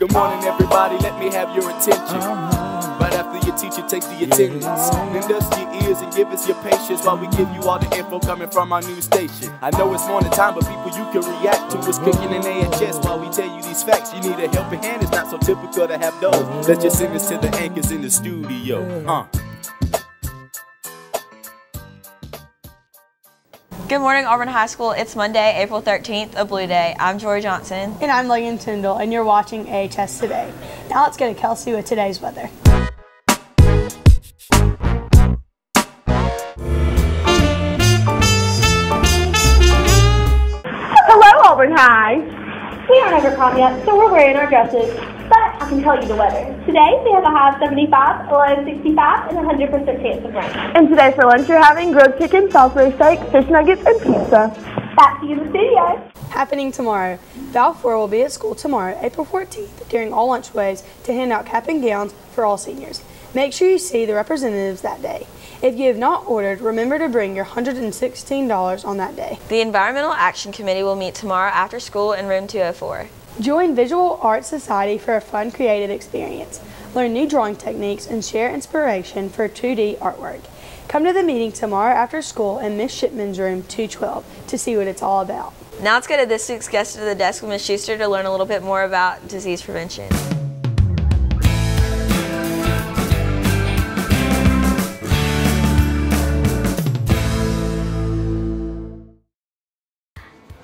Good morning, everybody, let me have your attention. Right after your teacher takes the attendance, then dust your ears and give us your patience while we give you all the info coming from our news station. I know it's morning time, but people you can react to is cooking in AHS while we tell you these facts. You need a helping hand, it's not so typical to have those. Let's just sing this to the anchors in the studio. Good morning, Auburn High School. It's Monday, April 13th, a blue day. I'm Jory Johnson. And I'm Logan Tyndall, and you're watching AHS Today. Now let's go to Kelsey with today's weather. Hello, Auburn High. We aren't ever calm yet, so we're wearing our dresses. But I can tell you the weather. Today, we have a high of 75, a low of 65, and a 100% chance of rain. And today for lunch, you're having grilled chicken, Salisbury steak, fish nuggets, and pizza. Back to you in the studio. Happening tomorrow. Balfour will be at school tomorrow, April 14th, during all lunchways to hand out cap and gowns for all seniors. Make sure you see the representatives that day. If you have not ordered, remember to bring your $116 on that day. The Environmental Action Committee will meet tomorrow after school in room 204. Join Visual Arts Society for a fun, creative experience. Learn new drawing techniques and share inspiration for 2D artwork. Come to the meeting tomorrow after school in Miss Shipman's room 212 to see what it's all about. Now let's go to this week's guest at the desk with Ms. Schuster to learn a little bit more about disease prevention.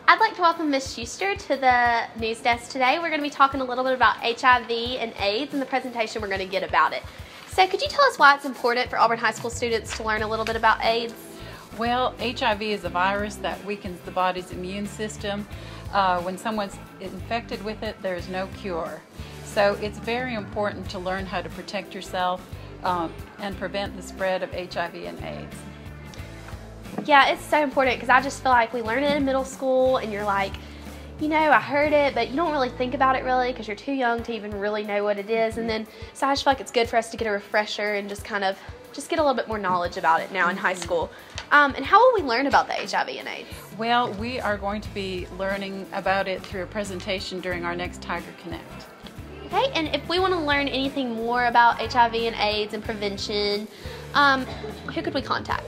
I'd like to welcome Ms. Schuster to the news desk today. We're going to be talking a little bit about HIV and AIDS and the presentation we're going to get about it. So could you tell us why it's important for Auburn High School students to learn a little bit about AIDS? Well, HIV is a virus that weakens the body's immune system. When someone's infected with it, there is no cure. So it's very important to learn how to protect yourself and prevent the spread of HIV and AIDS. Yeah, it's so important because I just feel like we learn it in middle school and you're like, you know, I heard it, but you don't really think about it really because you're too young to even really know what it is. And then, so I just feel like it's good for us to get a refresher and just kind of get a little bit more knowledge about it now in high school. And how will we learn about the HIV and AIDS? Well, we are going to be learning about it through a presentation during our next Tiger Connect. Okay, and if we want to learn anything more about HIV and AIDS and prevention, who could we contact?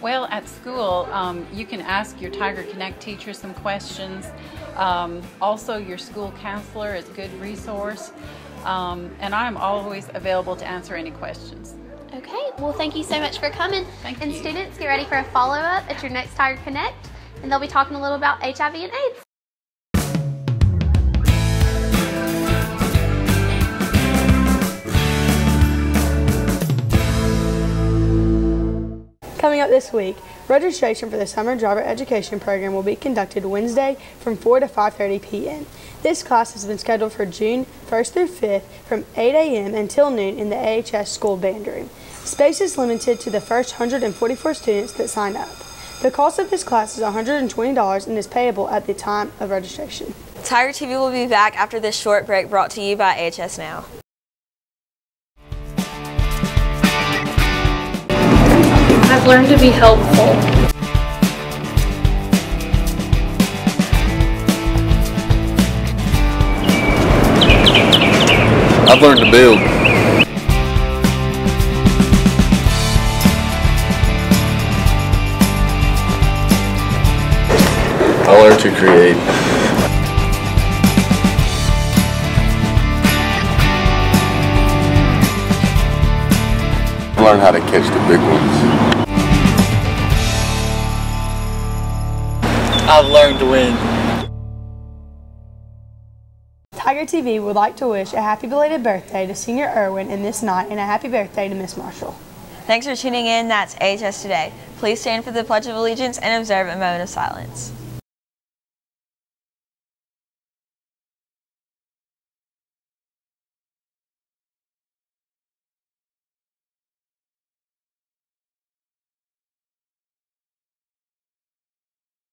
Well, at school, you can ask your Tiger Connect teacher some questions. Also, your school counselor is a good resource. And I'm always available to answer any questions. Okay, well, thank you so much for coming. Thank you. And students, get ready for a follow-up at your next Tiger Connect, and they'll be talking a little about HIV and AIDS. Coming up this week, registration for the Summer Driver Education Program will be conducted Wednesday from 4 to 5:30 p.m. This class has been scheduled for June 1st through 5th from 8 a.m. until noon in the AHS School Band Room. Space is limited to the first 144 students that sign up. The cost of this class is $120 and is payable at the time of registration. Tiger TV will be back after this short break brought to you by AHS Now. I've learned to be helpful. I've learned to build. I learned to create. I learned how to catch the big ones. I've learned to win. Tiger TV would like to wish a happy belated birthday to Senior Irwin and Miss Knight and a happy birthday to Miss Marshall. Thanks for tuning in. That's AHS Today. Please stand for the Pledge of Allegiance and observe a moment of silence.